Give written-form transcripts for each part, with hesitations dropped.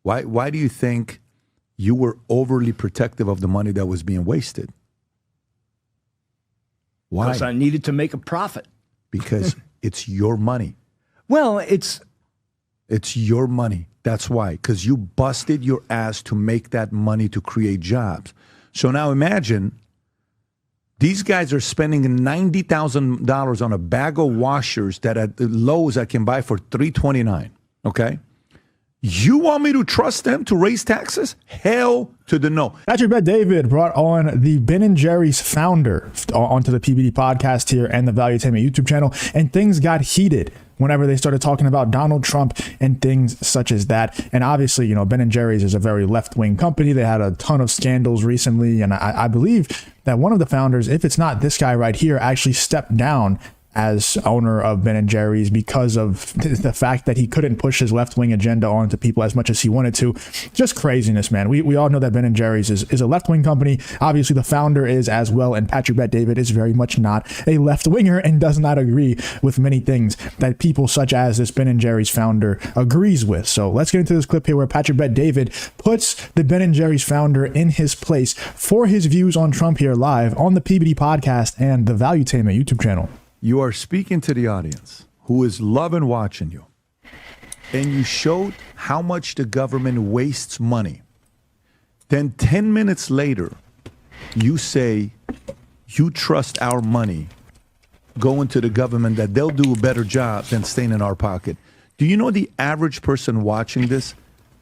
Why do you think you were overly protective of the money that was being wasted? Why? Because I needed to make a profit. Because it's your money. Well, it's your money. That's why. Because you busted your ass to make that money to create jobs. So now imagine these guys are spending $90,000 on a bag of washers that at Lowe's I can buy for $329. Okay? You want me to trust them to raise taxes? Hell to the no. Patrick Bet-David brought on the Ben & Jerry's founder onto the PBD podcast here and the Valuetainment YouTube channel, and things got heated whenever they started talking about Donald Trump and things such as that. And obviously, you know, Ben & Jerry's is a very left-wing company. They had a ton of scandals recently, and I believe that one of the founders, if it's not this guy right here, actually stepped down as owner of Ben & Jerry's because of the fact that he couldn't push his left-wing agenda onto people as much as he wanted to. Just craziness, man. We all know that Ben & Jerry's is a left-wing company. Obviously, the founder is as well, and Patrick Bet-David is very much not a left-winger and does not agree with many things that people such as this Ben & Jerry's founder agrees with. So let's get into this clip here where Patrick Bet-David puts the Ben & Jerry's founder in his place for his views on Trump here live on the PBD podcast and the Valuetainment YouTube channel. You are speaking to the audience who is loving watching you. And you showed how much the government wastes money. Then 10 minutes later, you say you trust our money going to the government, that they'll do a better job than staying in our pocket. Do you know the average person watching this?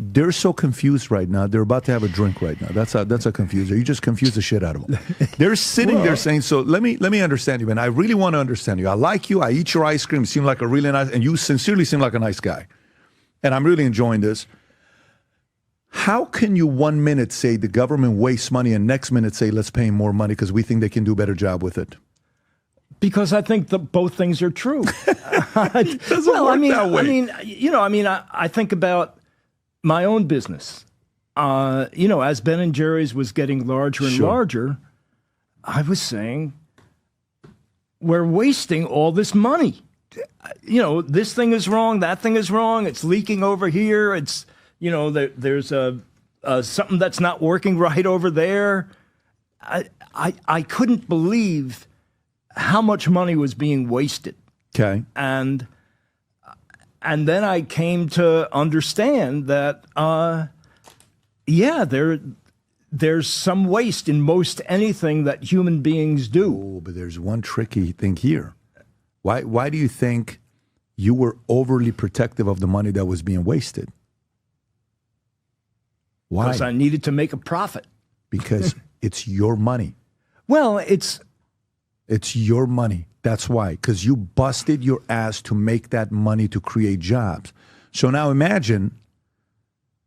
They're so confused right now. They're about to have a drink right now. That's a confuser. You just confuse the shit out of them. They're sitting there saying, so let me understand you, man. I really want to understand you. I like you. I eat your ice cream. You seem like a really nice, and you sincerely seem like a nice guy. And I'm really enjoying this. How can you 1 minute say the government wastes money and next minute say let's pay more money because we think they can do a better job with it? because I think that both things are true. It doesn't work that way. I think about my own business. As Ben & Jerry's was getting larger and larger, I was saying, we're wasting all this money. This thing is wrong, that thing is wrong, it's leaking over here, it's, there's something that's not working right over there. I couldn't believe how much money was being wasted. Okay. And then I came to understand that, there's some waste in most anything that human beings do. Oh, but there's one tricky thing here. Why do you think you were overly protective of the money that was being wasted? Why? Because I needed to make a profit. Because it's your money. Well, it's your money. That's why. Because you busted your ass to make that money to create jobs. So now imagine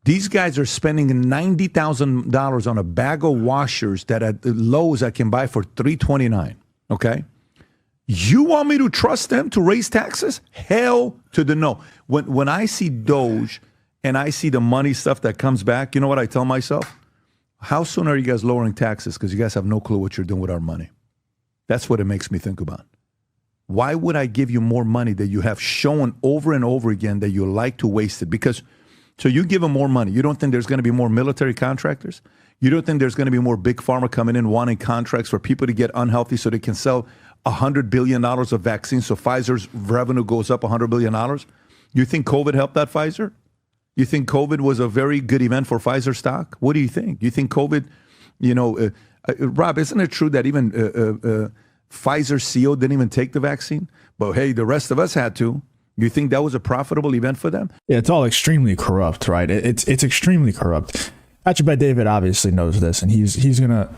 these guys are spending $90,000 on a bag of washers that at Lowe's I can buy for $329. Okay? You want me to trust them to raise taxes? Hell to the no. When I see Doge and I see the money stuff that comes back, you know what I tell myself? How soon are you guys lowering taxes? Because you guys have no clue what you're doing with our money. That's what it makes me think about. Why would I give you more money that you have shown over and over again that you like to waste it? Because, so you give them more money. You don't think there's going to be more military contractors? You don't think there's going to be more big pharma coming in wanting contracts for people to get unhealthy so they can sell $100 billion of vaccines so Pfizer's revenue goes up $100 billion? You think COVID helped that Pfizer? You think COVID was a very good event for Pfizer stock? What do you think? You think COVID, Rob, isn't it true that even Pfizer CEO didn't even take the vaccine? But hey, the rest of us had to. You think that was a profitable event for them? Yeah, it's all extremely corrupt, right? It's extremely corrupt. Patrick Bet-David obviously knows this, and he's gonna.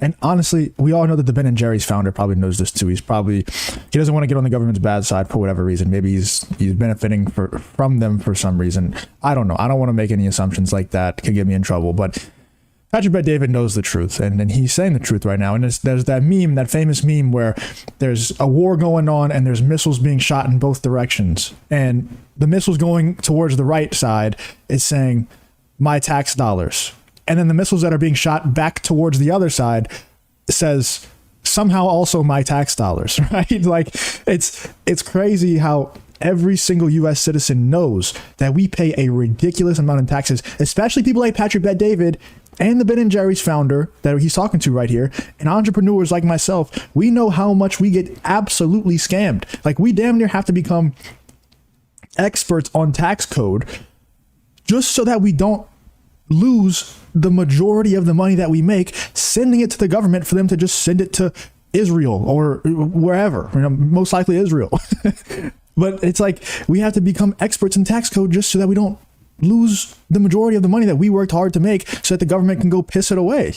And honestly, we all know that the Ben & Jerry's founder probably knows this too. He doesn't want to get on the government's bad side for whatever reason. Maybe he's benefiting from them for some reason. I don't know. I don't want to make any assumptions like that. It could get me in trouble. But Patrick Bet-David knows the truth, and he's saying the truth right now. And there's that meme, that famous meme where there's a war going on and there's missiles being shot in both directions, and the missiles going towards the right side is saying, my tax dollars. And then the missiles that are being shot back towards the other side says somehow also my tax dollars, right? Like it's crazy how every single U.S. citizen knows that we pay a ridiculous amount in taxes, especially people like Patrick Bet-David and the Ben & Jerry's founder that he's talking to right here, and entrepreneurs like myself. We know how much we get absolutely scammed. Like, we damn near have to become experts on tax code just so that we don't lose the majority of the money that we make, sending it to the government for them to just send it to Israel or wherever, most likely Israel. But it's like, we have to become experts in tax code just so that we don't lose the majority of the money that we worked hard to make, so that the government can go piss it away.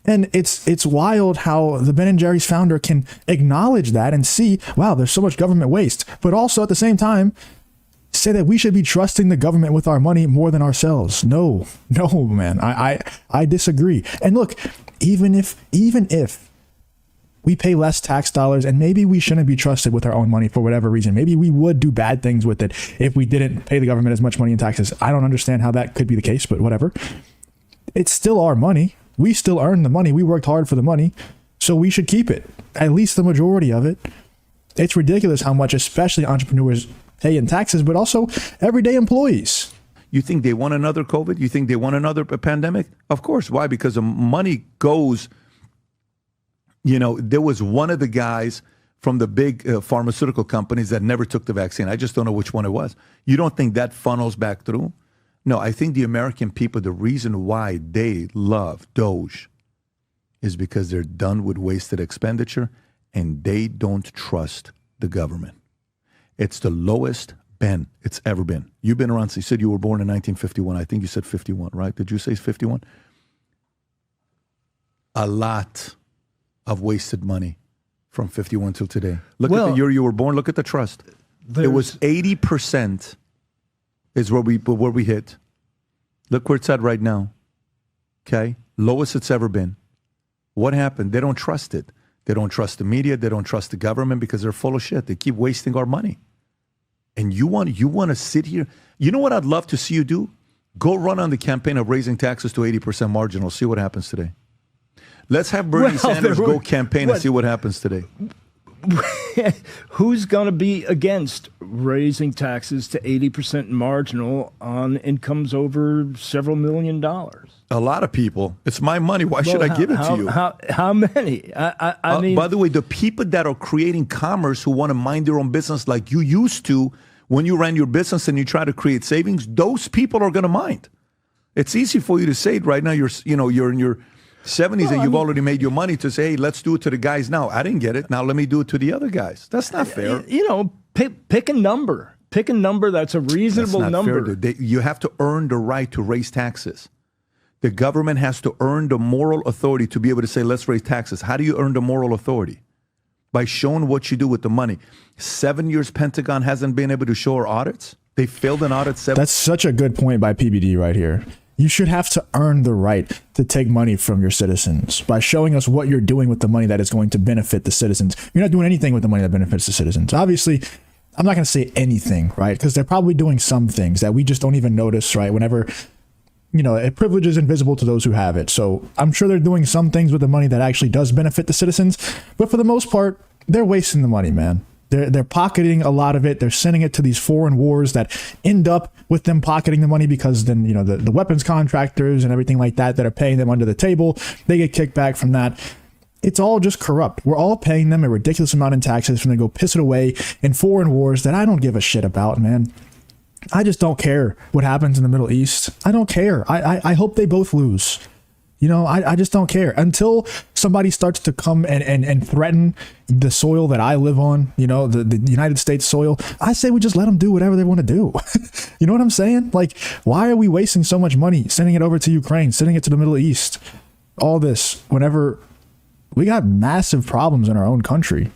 And it's wild how the Ben & Jerry's founder can acknowledge that and see, wow, there's so much government waste, but also at the same time say that we should be trusting the government with our money more than ourselves. No, man, I disagree. And look, even if we pay less tax dollars, and maybe we shouldn't be trusted with our own money for whatever reason, maybe we would do bad things with it if we didn't pay the government as much money in taxes. I don't understand how that could be the case, but whatever. It's still our money. We still earn the money. We worked hard for the money, so we should keep it, at least the majority of it. It's ridiculous how much, especially entrepreneurs, pay in taxes, but also everyday employees. You think they want another COVID? You think they want another pandemic? Of course. Why? Because the money goes. There was one of the guys from the big pharmaceutical companies that never took the vaccine. I just don't know which one it was. You don't think that funnels back through? No, I think the American people, the reason why they love Doge is because they're done with wasted expenditure and they don't trust the government. It's the lowest it's ever been. You've been around, so you said you were born in 1951. I think you said 51, right? Did you say 51? A lot of wasted money from 51 till today. Look at the year you were born. Look at the trust. It was 80% is where we hit. Look where it's at right now. Okay? Lowest it's ever been. What happened? They don't trust it. They don't trust the media. They don't trust the government because they're full of shit. They keep wasting our money. And you want to sit here. You know what I'd love to see you do? Go run on the campaign of raising taxes to 80% marginal. See what happens today. Let's have Bernie Sanders go campaign and see what happens today. Who's going to be against raising taxes to 80% marginal on incomes over several $1 million? A lot of people. It's my money. Why should I give it to you? How many? I mean, by the way, the people that are creating commerce who want to mind their own business like you used to when you ran your business and you try to create savings, those people are going to mind. It's easy for you to say it right now. You're in your 70s and you've already made your money to say, hey, let's do it to the guys now. I didn't get it. Now let me do it to the other guys. That's not fair. Pick a number. Pick a number that's a reasonable that's not number. Fair, you have to earn the right to raise taxes. The government has to earn the moral authority to be able to say, let's raise taxes. How do you earn the moral authority? By showing what you do with the money. 7 years Pentagon hasn't been able to show our audits. They failed an audit. That's such a good point by PBD right here. You should have to earn the right to take money from your citizens by showing us what you're doing with the money that is going to benefit the citizens. You're not doing anything with the money that benefits the citizens. Obviously, I'm not going to say anything, right? Because they're probably doing some things that we just don't even notice, right? Whenever, a privilege is invisible to those who have it. So I'm sure they're doing some things with the money that actually does benefit the citizens. But for the most part, they're wasting the money, man. They're pocketing a lot of it. They're sending it to these foreign wars that end up with them pocketing the money because then, the weapons contractors and everything like that are paying them under the table, they get kicked back from that. It's all just corrupt. We're all paying them a ridiculous amount in taxes for them to go piss it away in foreign wars that I don't give a shit about, man. I just don't care what happens in the Middle East. I don't care. I hope they both lose. I just don't care until somebody starts to come and threaten the soil that I live on, the United States soil. I say we just let them do whatever they want to do. You know what I'm saying? Like, why are we wasting so much money sending it over to Ukraine, sending it to the Middle East? All this whenever we got massive problems in our own country.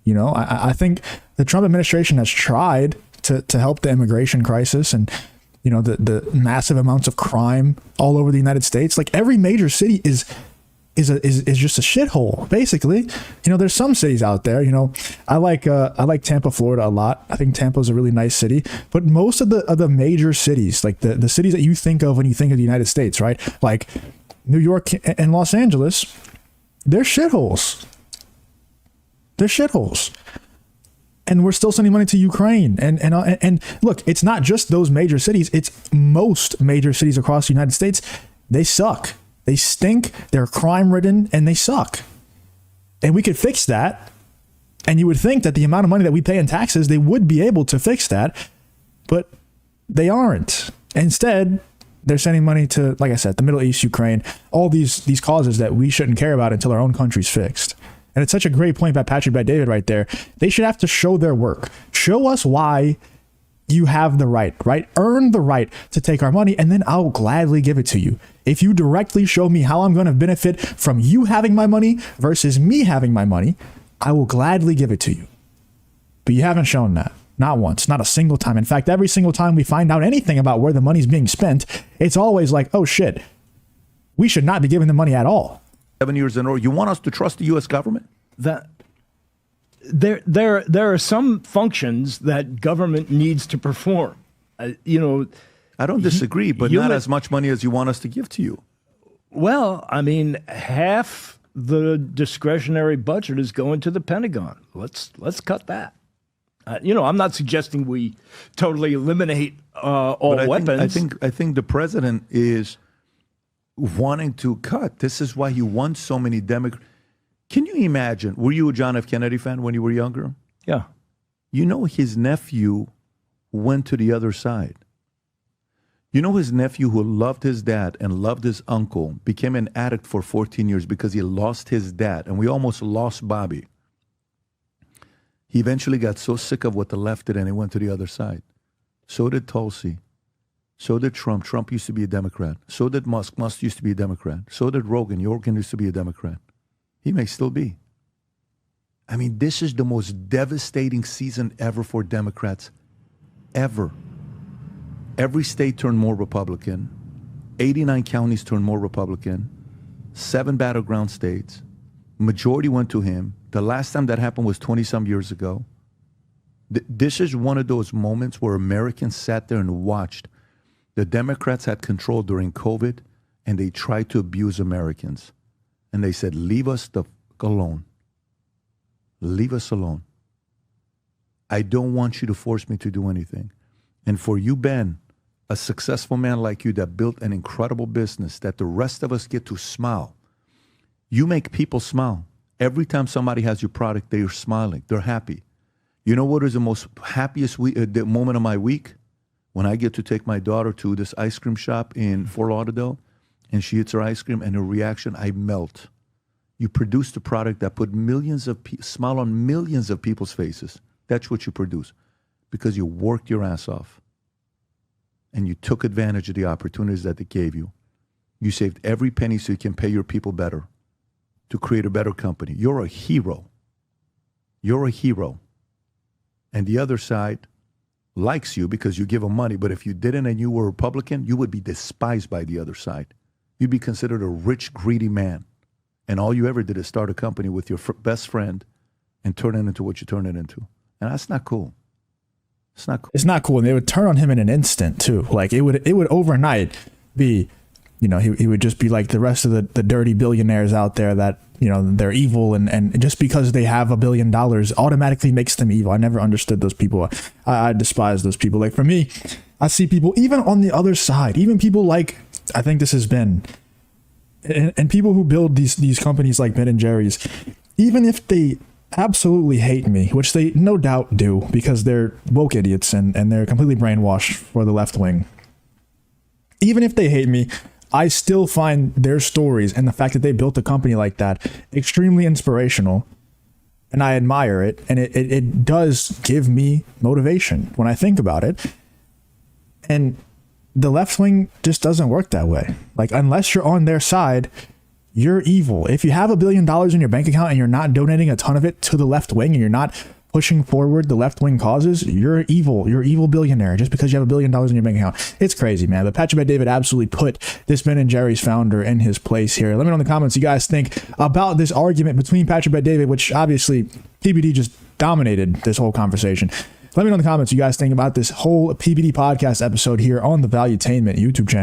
I think the Trump administration has tried to help the immigration crisis and the massive amounts of crime all over the United States. Like, every major city is just a shithole, basically. There's some cities out there, I like Tampa, Florida a lot. I think Tampa's a really nice city, but most of the major cities, like the cities that you think of when you think of the United States, right? Like New York and Los Angeles, they're shitholes. They're shitholes. And we're still sending money to Ukraine. And look, it's not just those major cities. It's most major cities across the United States. They suck. They stink. They're crime ridden and they suck. And we could fix that. And you would think that the amount of money that we pay in taxes, they would be able to fix that. But they aren't. Instead, they're sending money to, like I said, the Middle East, Ukraine, all these causes that we shouldn't care about until our own country's fixed. And it's such a great point by Patrick Bet-David right there. They should have to show their work. Show us why you have the right? Earn the right to take our money, and then I'll gladly give it to you. If you directly show me how I'm going to benefit from you having my money versus me having my money, I will gladly give it to you. But you haven't shown that. Not once, not a single time. In fact, every single time we find out anything about where the money's being spent, it's always like, oh shit, we should not be giving the money at all. 7 years in a row. You want us to trust the U.S. government? That there are some functions that government needs to perform. I don't disagree, but not as much money as you want us to give to you. Well, I mean, half the discretionary budget is going to the Pentagon. Let's cut that. I'm not suggesting we totally eliminate all weapons. I think the president is wanting to cut. This is why he wants so many Democrats. Can you imagine? Were you a John F. Kennedy fan when you were younger? Yeah. His nephew went to the other side. His nephew who loved his dad and loved his uncle became an addict for 14 years because he lost his dad. And we almost lost Bobby. He eventually got so sick of what the left did and he went to the other side. So did Tulsi. So did Trump. Trump used to be a Democrat. So did Musk. Musk used to be a Democrat. So did Rogan. Rogan used to be a Democrat. He may still be. I mean, this is the most devastating season ever for Democrats. Ever. Every state turned more Republican. 89 counties turned more Republican. 7 battleground states. Majority went to him. The last time that happened was 20-some years ago. This is one of those moments where Americans sat there and watched. The Democrats had control during COVID, and they tried to abuse Americans. And they said, leave us alone. Leave us alone. I don't want you to force me to do anything. And for you, Ben, a successful man like you that built an incredible business that the rest of us get to smile. You make people smile. Every time somebody has your product, they are smiling. They're happy. You know what is the most happiest the moment of my week? When I get to take my daughter to this ice cream shop in Fort Lauderdale, and she eats her ice cream, and her reaction, I melt. You produced a product that put smile on millions of people's faces. That's what you produce, because you worked your ass off, and you took advantage of the opportunities that they gave you. You saved every penny so you can pay your people better, to create a better company. You're a hero. You're a hero. And the other side likes you because you give them money, but if you didn't and you were a Republican, you would be despised by the other side. You'd be considered a rich, greedy man. And all you ever did is start a company with your best friend and turn it into what you turn it into. And that's not cool. It's not cool. It's not cool. And they would turn on him in an instant too. Like it would overnight be, he would just be like the rest of the dirty billionaires out there that, they're evil. And just because they have $1 billion automatically makes them evil. I never understood those people. I despise those people. Like for me, I see people even on the other side, even people like, I think this has been, and people who build these companies like Ben and Jerry's, even if they absolutely hate me, which they no doubt do because they're woke idiots and they're completely brainwashed for the left wing. Even if they hate me, I still find their stories and the fact that they built a company like that extremely inspirational, and I admire it. And it does give me motivation when I think about it. And the left wing just doesn't work that way. Like, unless you're on their side, you're evil. If you have $1 billion in your bank account and you're not donating a ton of it to the left wing and you're not pushing forward the left wing causes, you're evil. You're an evil billionaire just because you have $1 billion in your bank account. It's crazy, man. But Patrick Bet-David absolutely put this Ben and Jerry's founder in his place here. Let me know in the comments what you guys think about this argument between Patrick Bet-David, which obviously PBD just dominated this whole conversation. Let me know in the comments what you guys think about this whole PBD podcast episode here on the Valuetainment YouTube channel.